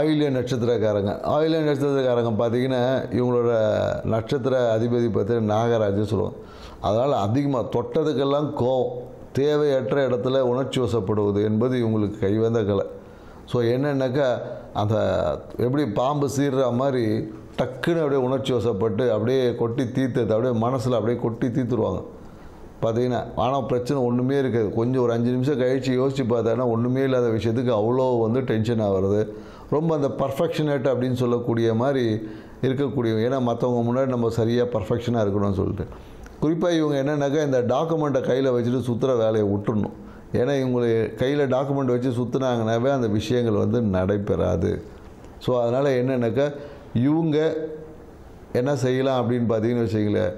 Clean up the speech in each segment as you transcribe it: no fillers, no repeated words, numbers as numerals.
ஆயில்ய நட்சத்திரக்காரங்க பார்த்திங்கன்னா இவங்களோட நட்சத்திர அதிபதி பார்த்திங்கன்னா நாகராஜன் சொல்லுவோம். அதனால் அதிகமாக தொட்டதுக்கெல்லாம் கோவம், தேவையற்ற இடத்துல உணர்ச்சி வசப்படுவது என்பது இவங்களுக்கு கைவந்த கலை. ஸோ என்னென்னாக்கா அந்த எப்படி பாம்பு சீர்ற மாதிரி டக்குன்னு அப்படியே உணர்ச்சி வசப்பட்டு அப்படியே கொட்டி தீர்த்தது அப்படியே மனசில் அப்படியே கொட்டி தீர்த்துருவாங்க. பார்த்திங்கன்னா ஆனால் பிரச்சனை ஒன்றுமே இருக்காது. கொஞ்சம் ஒரு 5 நிமிஷம் கழித்து யோசித்து பார்த்தாங்கன்னா ஒன்றுமே இல்லாத விஷயத்துக்கு அவ்வளோ டென்ஷன் ஆகிறது. ரொம்ப அந்த பர்ஃபெக்ஷனேட் அப்படின்னு சொல்லக்கூடிய மாதிரி இருக்கக்கூடிய, ஏன்னா மற்றவங்க முன்னாடி நம்ம சரியாக பர்ஃபெக்ஷனாக இருக்கணும்னு சொல்லிட்டு. குறிப்பாக இவங்க என்னென்னாக்கா இந்த டாக்குமெண்ட்டை கையில் வச்சுட்டு சுற்றுற வேலையை விட்டுடணும். ஏன்னா இவங்களுக்கு கையில் டாக்குமெண்ட் வச்சு சுற்றுனாங்கனாவே அந்த விஷயங்கள் நடைபெறாது. ஸோ அதனால் என்னென்னாக்கா இவங்க என்ன செய்யலாம் அப்படின்னு பார்த்தீங்கன்னு வச்சுங்களேன்,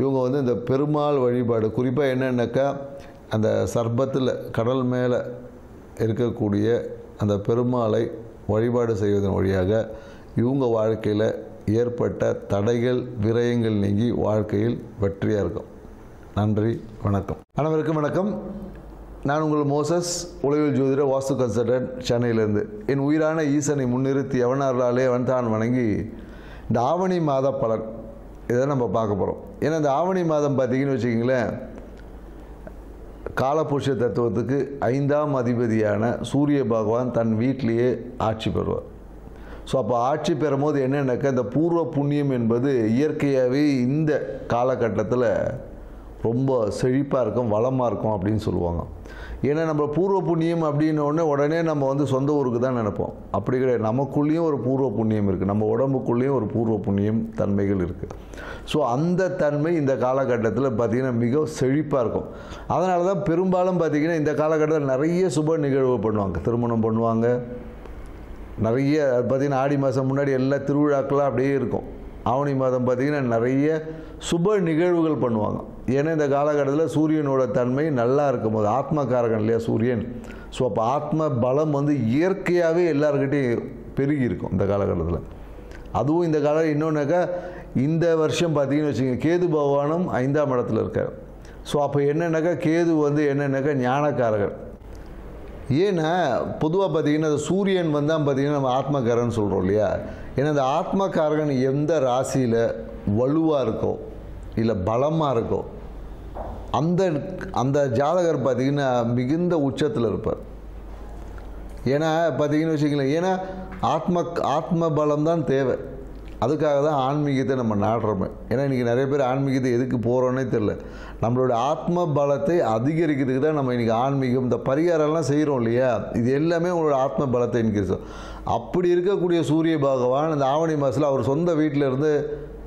இவங்க இந்த பெருமாள் வழிபாடு குறிப்பாக என்னென்னாக்கா அந்த சர்பத்தில் கடல் மேலே இருக்கக்கூடிய அந்த பெருமாளை வழிபாடு செய்வதன் வழியாக இவங்க வாழ்க்கையில் ஏற்பட்ட தடைகள் விரயங்கள் நீங்கி வாழ்க்கையில் வெற்றியாக இருக்கும். நன்றி, வணக்கம். அனைவருக்கும் வணக்கம். நான் உங்கள் மோசஸ், உளவியல் ஜோதிட வாஸ்து கன்சல்டன்ட், சென்னையிலேருந்து. என் உயிரான ஈசனை முன்னிறுத்தி எவனார்களாலே அவன்தான் வணங்கி இந்த ஆவணி மாத பலன் இதை நம்ம பார்க்க போகிறோம். ஏன்னா இந்த ஆவணி மாதம் பார்த்திங்கன்னு வச்சுக்கிங்களேன், காலபுருஷ தத்துவத்துக்கு 5ஆம் அதிபதியான சூரிய பகவான் தன் வீட்டிலேயே ஆட்சி பெறுவார். ஸோ அப்போ ஆட்சி பெறும் போது என்னென்னாக்கா இந்த பூர்வ புண்ணியம் என்பது இயற்கையாகவே இந்த காலகட்டத்தில் ரொம்ப செழிப்பாக இருக்கும், வளமாக இருக்கும் அப்படின்னு சொல்லுவாங்க. ஏன்னா நம்ம பூர்வ புண்ணியம் அப்படின்னோடனே உடனே நம்ம சொந்த ஊருக்கு தான் நினைப்போம். அப்படி கிடையாது. நமக்குள்ளேயும் ஒரு பூர்வ புண்ணியம் இருக்குது, நம்ம உடம்புக்குள்ளேயும் ஒரு பூர்வ புண்ணியம் தன்மைகள் இருக்குது. ஸோ அந்த தன்மை இந்த காலகட்டத்தில் பார்த்திங்கன்னா மிக செழிப்பாக இருக்கும். அதனால தான் பெரும்பாலும் பார்த்திங்கன்னா இந்த காலகட்டத்தில் நிறைய சுப நிகழ்வு பண்ணுவாங்க. திருமணம் பண்ணுவாங்க, நிறைய பார்த்திங்கன்னா ஆடி மாதம் முன்னாடி எல்லா திருவிழாக்கெல்லாம் அப்படியே இருக்கும். ஆவணி மாதம் பார்த்திங்கன்னா நிறைய சுப நிகழ்வுகள் பண்ணுவாங்க. ஏன்னா இந்த காலகட்டத்தில் சூரியனோட தன்மை நல்லா இருக்கும் போது, ஆத்மகாரகன் இல்லையா சூரியன். ஸோ அப்போ ஆத்ம பலம் இயற்கையாகவே எல்லாருக்கிட்டையும் பெருகி இருக்கும் இந்த காலகட்டத்தில். அதுவும் இந்த காலம் இன்னொன்றாக்கா இந்த வருஷம் பார்த்திங்கன்னு வச்சுக்கோங்க, கேது பகவானும் 5ஆம் இடத்துல இருக்கார். ஸோ அப்போ என்னென்னாக்கா கேது என்னென்னாக்கா ஞானக்காரகன். ஏன்னா பொதுவாக பார்த்திங்கன்னா அந்த சூரியன் தான் பார்த்திங்கன்னா நம்ம ஆத்மகாரகன் சொல்கிறோம் இல்லையா. ஏன்னா அந்த ஆத்மகாரகன் எந்த ராசியில் வலுவாக இருக்கோ இல்லை பலமாக இருக்கோ அந்த ஜாதகர் பார்த்திங்கன்னா மிகுந்த உச்சத்தில் இருப்பார். ஏன்னா பார்த்திங்கன்னு வச்சுக்கலாம், ஏன்னா ஆத்ம பலம் தான் தேவை. அதுக்காக தான் ஆன்மீகத்தை நம்ம நாடுறோமே. ஏன்னா இன்றைக்கி நிறைய பேர் ஆன்மீகத்தை எதுக்கு போகிறோன்னே தெரில. நம்மளோட ஆத்ம பலத்தை அதிகரிக்கிறதுக்கு தான் நம்ம இன்றைக்கி ஆன்மீகம் இந்த பரிகாரம்லாம் செய்கிறோம் இல்லையா. இது எல்லாமே உங்களோட ஆத்ம பலத்தை இன்க்ரீஸ். அப்படி இருக்கக்கூடிய சூரிய பகவான் இந்த ஆவணி மாதத்தில் அவர் சொந்த வீட்டில் இருந்து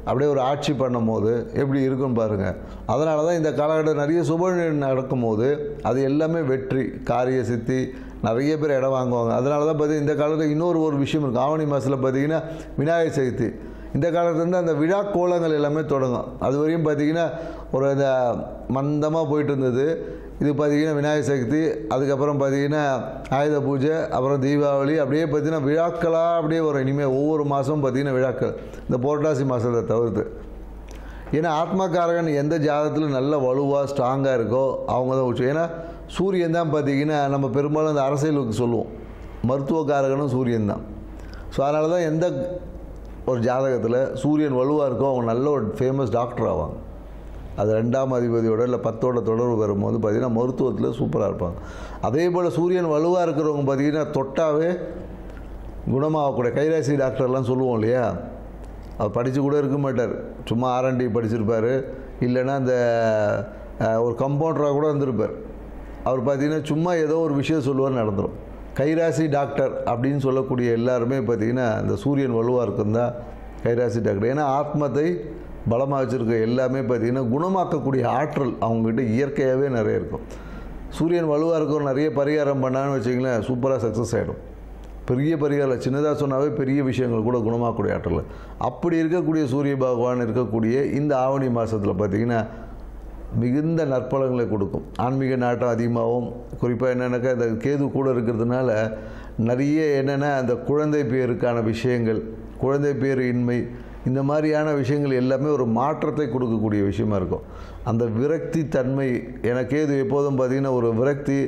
அப்படியே ஒரு ஆட்சி பண்ணும் போது எப்படி இருக்குன்னு பாருங்கள். அதனால தான் இந்த காலகட்டம் நிறைய சுப நடக்கும்போது அது எல்லாமே வெற்றி, காரிய சித்தி, நிறைய பேர் இடம் வாங்குவாங்க. அதனால தான் பார்த்திங்கன்னா இந்த காலத்தில் இன்னொரு விஷயம் இருக்குது. ஆவணி மாதத்தில் பார்த்திங்கன்னா விநாயகர் சதுர்த்தி. இந்த காலத்துலேருந்து அந்த விழா கோலங்கள் எல்லாமே தொடங்கும். அது வரையும் பார்த்திங்கன்னா ஒரு இந்த மந்தமாக போயிட்டு இருந்தது. இது பார்த்திங்கன்னா விநாயகர் சதுர்த்தி, அதுக்கப்புறம் பார்த்திங்கன்னா ஆயுத பூஜை, அப்புறம் தீபாவளி, அப்படியே பார்த்திங்கன்னா விழாக்களாக அப்படியே வரும். இனிமேல் ஒவ்வொரு மாதமும் பார்த்திங்கன்னா விழாக்கள், இந்த புரட்டாசி மாதத்தை தவிர்த்து. ஏன்னா ஆத்மகாரகன் எந்த ஜாதகத்தில் நல்ல வலுவாக ஸ்ட்ராங்காக இருக்கோ அவங்க தான் உச்சம். ஏன்னா சூரியன் தான் பார்த்திங்கன்னா நம்ம பெரும்பாலும் அந்த அரசியலுக்கு சொல்லுவோம், மருத்துவக்காரகனும் சூரியன் தான். ஸோ அதனால தான் எந்த ஒரு ஜாதகத்தில் சூரியன் வலுவாக இருக்கோ அவங்க நல்ல ஒரு ஃபேமஸ் டாக்டர் ஆவாங்க. அது 2ஆம் அதிபதியோட இல்லை 10ஓட தொடர்பு வரும்போது பார்த்திங்கன்னா மருத்துவத்தில் சூப்பராக இருப்பாங்க. அதே போல் சூரியன் வலுவாக இருக்கிறவங்க பார்த்திங்கன்னா தொட்டாவே குணமாகக்கூடிய கைராசி டாக்டர்லாம் சொல்லுவோம் இல்லையா. அவர் படித்து கூட இருக்க மாட்டார், சும்மா R&D படிச்சிருப்பார், இல்லைன்னா அந்த ஒரு கம்பவுண்டராக கூட இருந்திருப்பார். அவர் பார்த்திங்கன்னா சும்மா ஏதோ ஒரு விஷயம் சொல்லுவார், நடந்துடும். கைராசி டாக்டர் அப்படின்னு சொல்லக்கூடிய எல்லாருமே பார்த்திங்கன்னா இந்த சூரியன் வலுவாக இருக்குந்தா கைராசி டாக்டர். ஏன்னா ஆத்மத்தை பலமாக வச்சுருக்க எல்லாமே பார்த்திங்கன்னா குணமாக்கக்கூடிய ஆற்றல் அவங்ககிட்ட இயற்கையாகவே நிறைய இருக்கும். சூரியன் வலுவாக இருக்கிற நிறைய பரிகாரம் பண்ணான்னு வச்சிங்களேன், சூப்பராக சக்ஸஸ் ஆகிடும். பெரிய பரிகாரம் சின்னதாக சொன்னாவே பெரிய விஷயங்கள் கூட குணமாக்கக்கூடிய ஆற்றல். அப்படி இருக்கக்கூடிய சூரிய பகவான் இருக்கக்கூடிய இந்த ஆவணி மாதத்தில் பார்த்திங்கன்னா மிகுந்த நற்பலங்களை கொடுக்கும். ஆன்மீக நாட்டம் அதிகமாகவும், குறிப்பாக என்னென்னாக்கா இந்த கேது கூட இருக்கிறதுனால நிறைய என்னென்னா அந்த குழந்தை பேருக்கான விஷயங்கள், குழந்தை பேர் இன்மை, இந்த மாதிரியான விஷயங்கள் எல்லாமே ஒரு மாற்றத்தை கொடுக்கக்கூடிய விஷயமா இருக்கும். அந்த விரக்தி தன்மை, எனக்கு கேது எப்போதும் பார்த்திங்கன்னா ஒரு விரக்தி,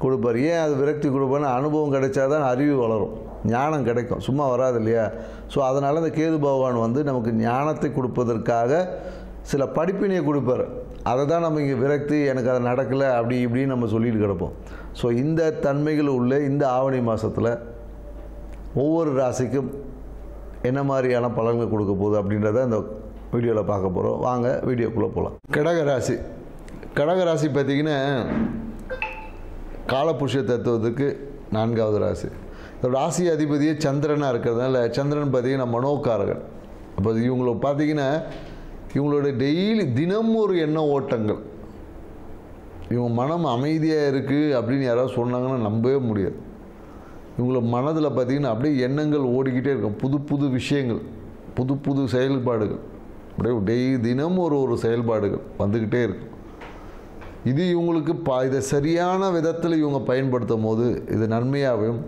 கொடுப்பார். ஏன் அது விரக்தி கொடுப்பார்னா, அனுபவம் கிடைச்சாதான் அறிவு வளரும், ஞானம் கிடைக்கும், சும்மா வராது இல்லையா? ஸோ அதனால் இந்த கேது பகவான் வந்து நமக்கு ஞானத்தை கொடுப்பதற்காக சில படிப்பினையை கொடுப்பார். அதை தான் நம்ம இங்கே விரக்தி, எனக்கு அது நடக்கலை அப்படி இப்படின்னு நம்ம சொல்லிட்டு கிடப்போம். ஸோ இந்த தன்மைகள் உள்ள இந்த ஆவணி மாதத்தில் ஒவ்வொரு ராசிக்கும் என்ன மாதிரியான பலன்கள் கொடுக்க போகுது அப்படின்றத இந்த வீடியோவில் பார்க்க போகிறோம். வாங்க வீடியோக்குள்ளே போகலாம். கடகராசி. கடகராசி பார்த்திங்கன்னா காலபுருஷ தத்துவத்துக்கு 4வது ராசி. இதோட ராசி அதிபதியே சந்திரனாக இருக்கிறதுனால சந்திரன் பார்த்திங்கன்னா மனோகாரகன். அப்போ இவங்களை பார்த்திங்கன்னா இவங்களோட டெய்லி தினம் ஒரு எண்ண ஓட்டங்கள், இவங்க மனம் அமைதியாக இருக்குது அப்படின்னு யாராவது சொன்னாங்கன்னா நம்பவே முடியாது. இவங்கள மனதில் பார்த்திங்கன்னா அப்படியே எண்ணங்கள் ஓடிக்கிட்டே இருக்கும், புது புது விஷயங்கள், புது புது செயல்பாடுகள், அப்படியே தினம் ஒரு செயல்பாடுகள் வந்துக்கிட்டே இருக்கும். இது இவங்களுக்கு இதை சரியான விதத்தில் இவங்க பயன்படுத்தும் போது இது நன்மையாகவும்,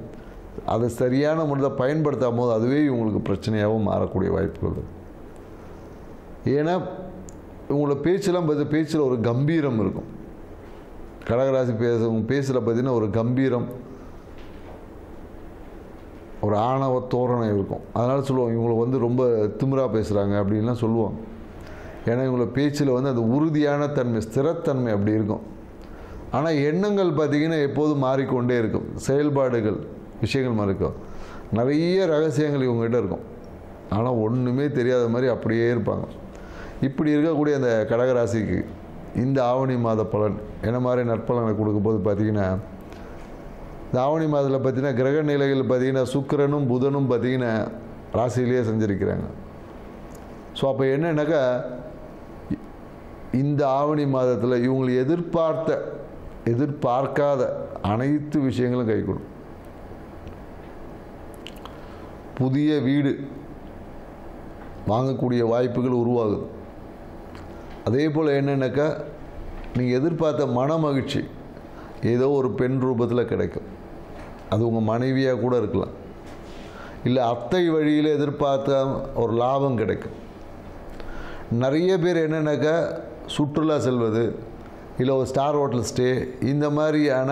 அதை சரியான முறையில் பயன்படுத்தும் போது அதுவே இவங்களுக்கு பிரச்சனையாகவும் மாறக்கூடிய வாய்ப்புகள். ஏன்னா இவங்களோட பேச்சில் ஒரு கம்பீரம் இருக்கும். கடகராசி பேசுகிற பார்த்திங்கன்னா ஒரு கம்பீரம், ஒரு ஆணவ தோரணை இருக்கும். அதனால் சொல்லுவாங்க இவங்களை வந்து ரொம்ப திமிராக பேசுகிறாங்க அப்படின்லாம் சொல்லுவாங்க. ஏன்னா இவங்கள பேச்சில் வந்து அது உறுதியான தன்மை, ஸ்திரத்தன்மை அப்படி இருக்கும். ஆனால் எண்ணங்கள் பார்த்திங்கன்னா எப்போதும் மாறிக்கொண்டே இருக்கும், செயல்பாடுகள் விஷயங்கள் மாறிக்கும். நிறைய ரகசியங்கள் இவங்ககிட்ட இருக்கும், ஆனால் ஒன்றுமே தெரியாத மாதிரி அப்படியே இருப்பாங்க. இப்படி இருக்கக்கூடிய அந்த கடகராசிக்கு இந்த ஆவணி மாத பலன் என்ன மாதிரி நற்பலனை கொடுக்கும் போது பார்த்திங்கன்னா, இந்த ஆவணி மாதத்தில் பார்த்திங்கன்னா கிரக நிலைகள் பார்த்திங்கன்னா சுக்கிரனும் புதனும் பார்த்திங்கன்னா ராசியிலேயே செஞ்சுருக்கிறாங்க. ஸோ அப்போ என்னன்னாக்கா இந்த ஆவணி மாதத்தில் இவங்களை எதிர்பார்க்காத அனைத்து விஷயங்களும் கை கொடுக்கும். புதிய வீடு வாங்கக்கூடிய வாய்ப்புகள் உருவாகுது. அதே போல் என்னென்னாக்கா நீங்கள் எதிர்பார்த்த மன மகிழ்ச்சி ஏதோ ஒரு பெண் ரூபத்தில் கிடைக்கும். அது உங்கள் மனைவியாக கூட இருக்கலாம், இல்லை அத்தை வழியில் எதிர்பார்த்த ஒரு லாபம் கிடைக்கும். நிறைய பேர் என்னென்னாக்கா சுற்றுலா செல்வது, இல்லை ஒரு ஸ்டார் ஹோட்டல் ஸ்டே, இந்த மாதிரியான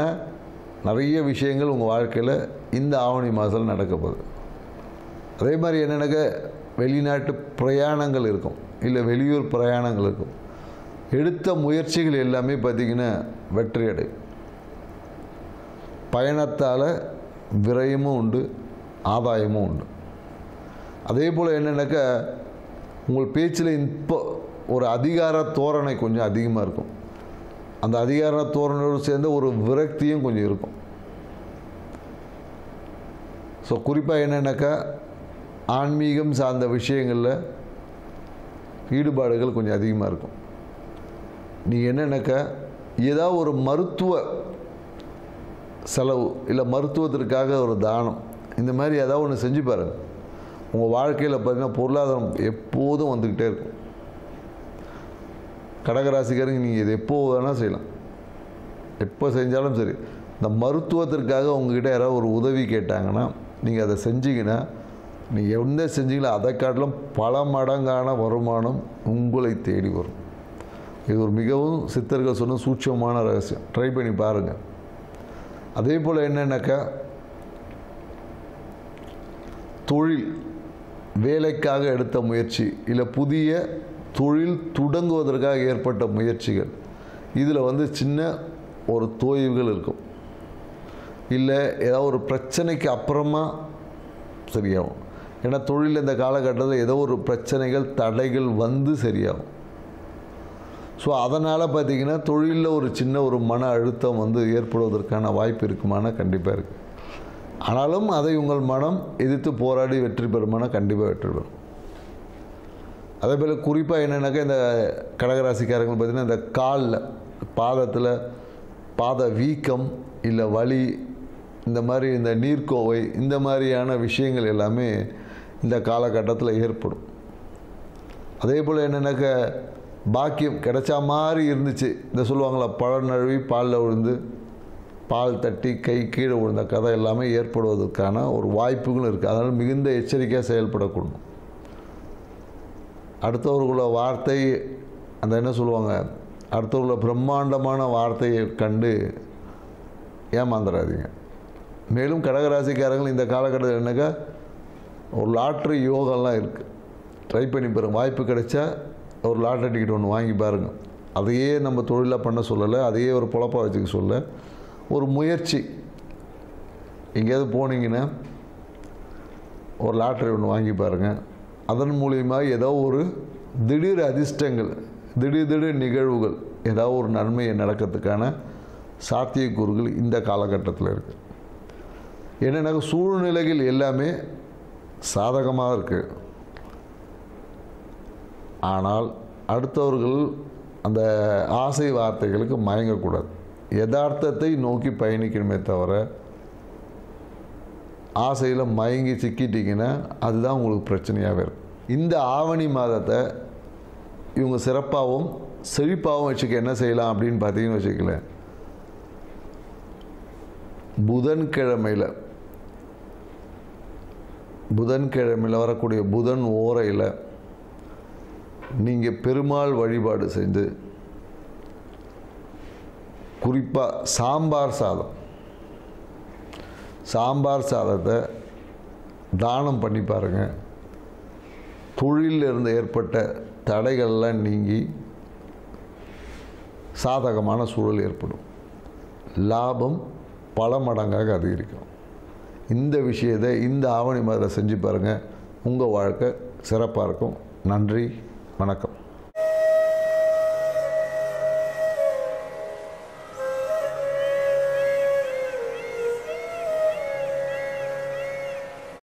நிறைய விஷயங்கள் உங்கள் வாழ்க்கையில் இந்த ஆவணி மாதத்தில் நடக்க போகுது. அதே மாதிரி என்னென்னாக்கா வெளிநாட்டு பிரயாணங்கள் இருக்கும், இல்லை வெளியூர் பிரயாணங்கள் இருக்கும். எடுத்த முயற்சிகள் எல்லாமே பார்த்திங்கன்னா வெற்றி அடையும். பயணத்தால் விரயமும் உண்டு, ஆதாயமும் உண்டு. அதே போல் என்னென்னாக்கா உங்கள் பேச்சில் இப்போ ஒரு அதிகார தோரணை கொஞ்சம் அதிகமாக இருக்கும். அந்த அதிகார தோரணையோடு சேர்ந்த ஒரு விரக்தியும் கொஞ்சம் இருக்கும். ஸோ குறிப்பாக என்னென்னாக்கா ஆன்மீகம் சார்ந்த விஷயங்களில் ஈடுபாடுகள் கொஞ்சம் அதிகமாக இருக்கும். நீங்கள் என்னென்னாக்கா ஏதாவது ஒரு மருத்துவ செலவு, இல்லை மருத்துவத்திற்காக ஒரு தானம், இந்த மாதிரி ஏதாவது ஒன்று செஞ்சு பாருங்கள். உங்கள் வாழ்க்கையில் பார்த்திங்கன்னா பொருளாதாரம் எப்போதும் வந்துக்கிட்டே இருக்கும். கடகராசிக்காரங்க நீங்கள் இது எப்போ வேணால் செய்யலாம், எப்போ செஞ்சாலும் சரி. இந்த மருத்துவத்திற்காக உங்கள்கிட்ட யாராவது ஒரு உதவி கேட்டாங்கன்னா நீங்கள் அதை செஞ்சீங்கன்னா, நீங்கள் எந்த செஞ்சீங்களோ அதை காட்டிலும் பல மடங்கான வருமானம் உங்களை தேடி வரும். இது ஒரு மிகவும் சித்தர்கள் சொன்ன சூட்சமான ரகசியம், ட்ரை பண்ணி பாருங்கள். அதே போல் என்னென்னாக்கா தொழில், வேலைக்காக எடுத்த முயற்சி, இல்லை புதிய தொழில் தொடங்குவதற்காக ஏற்பட்ட முயற்சிகள், இதில் வந்து சின்ன ஒரு தோய்வுகள் இருக்கும். இல்லை ஏதாவது ஒரு பிரச்சனைக்கு அப்புறமா சரியாகும். ஏன்னா தொழில் இந்த காலகட்டத்தில் ஏதோ ஒரு பிரச்சனைகள் தடைகள் வந்து சரியாகும். ஸோ அதனால் பார்த்திங்கன்னா தொழிலில் ஒரு சின்ன ஒரு மன அழுத்தம் வந்து ஏற்படுவதற்கான வாய்ப்பு இருக்குமானா கண்டிப்பாக இருக்குது. ஆனாலும் அதை உங்கள் மனம் எதிர்த்து போராடி வெற்றி பெறுமானா கண்டிப்பாக வெற்றி பெறும். அதே போல் குறிப்பாக என்னென்னாக்கா இந்த கடகராசிக்காரங்க பார்த்திங்கன்னா இந்த காலில் பாதத்தில் பாத வீக்கம், இல்லை வலி, இந்த மாதிரி இந்த நீர்க்கோவை, இந்த மாதிரியான விஷயங்கள் எல்லாமே இந்த காலகட்டத்தில் ஏற்படும். அதே போல் என்னென்னாக்கா பாக்கியம் கிடைச்சா மாதிரி இருந்துச்சு, இந்த சொல்லுவாங்களா பழம் நழுவி பாலில் விழுந்து பால் தட்டி கை கீழே விழுந்த கதை எல்லாமே ஏற்படுவதற்கான ஒரு வாய்ப்புகளும் இருக்குது. அதனால் மிகுந்த எச்சரிக்கையாக செயல்படக்கூடும். அடுத்தவர்களோட வார்த்தை, அந்த என்ன சொல்லுவாங்க, அடுத்தவர்களோட பிரம்மாண்டமான வார்த்தையை கண்டு ஏமாந்துடாதீங்க. மேலும் கடகராசிக்காரங்கள் இந்த காலகட்டத்தில் என்னக்கா ஒரு லாட்ரி யோகம்லாம் இருக்குது. ட்ரை பண்ணி பாருங்கள். வாய்ப்பு கிடைச்சா ஒரு லாட்ரி டிக்கெட் ஒன்று வாங்கி பாருங்கள். அதையே நம்ம தொழிலாக பண்ண சொல்லலை, அதையே ஒரு பொழப்பாக வச்சுக்க சொல்ல, ஒரு முயற்சி. எங்கேயாவது போனீங்கன்னா ஒரு லாட்ரி ஒன்று வாங்கி பாருங்கள். அதன் மூலியமாக ஏதோ ஒரு திடீர் அதிர்ஷ்டங்கள், திடீர் நிகழ்வுகள், ஏதாவது ஒரு நன்மையை நடக்கிறதுக்கான சாத்தியக்கூறுகள் இந்த காலகட்டத்தில் இருக்குது. என்னென்னா சூழ்நிலைகள் எல்லாமே சாதகமாக இருக்குது. ஆனால் அடுத்தவர்கள் அந்த ஆசை வார்த்தைகளுக்கு மயங்கக்கூடாது. யதார்த்தத்தை நோக்கி பயணிக்கணுமே தவிர ஆசையில் மயங்கி சிக்கிட்டிங்கன்னா அதுதான் உங்களுக்கு பிரச்சனையாகவே இருக்கும். இந்த ஆவணி மாதத்தை இவங்க சிறப்பாகவும் செழிப்பாகவும் வச்சுக்க என்ன செய்யலாம் அப்படின்னு பார்த்தீங்கன்னு வச்சுக்கல, புதன்கிழமையில் வரக்கூடிய புதன் ஓரையில் நீங்கள் பெருமாள் வழிபாடு செஞ்சு, குறிப்பாக சாம்பார் சாதத்தை தானம் பண்ணி பாருங்கள். தொழிலில் இருந்து ஏற்பட்ட தடைகள்லாம் நீங்கி சாதகமான சூழல் ஏற்படும். லாபம் பல மடங்காக அதிகரிக்கும். இந்த விஷயத்தை இந்த ஆவணி மாதத்தில் செஞ்சு பாருங்கள். உங்கள் வாழ்க்கை சிறப்பாக இருக்கும். நன்றி, வணக்கம்.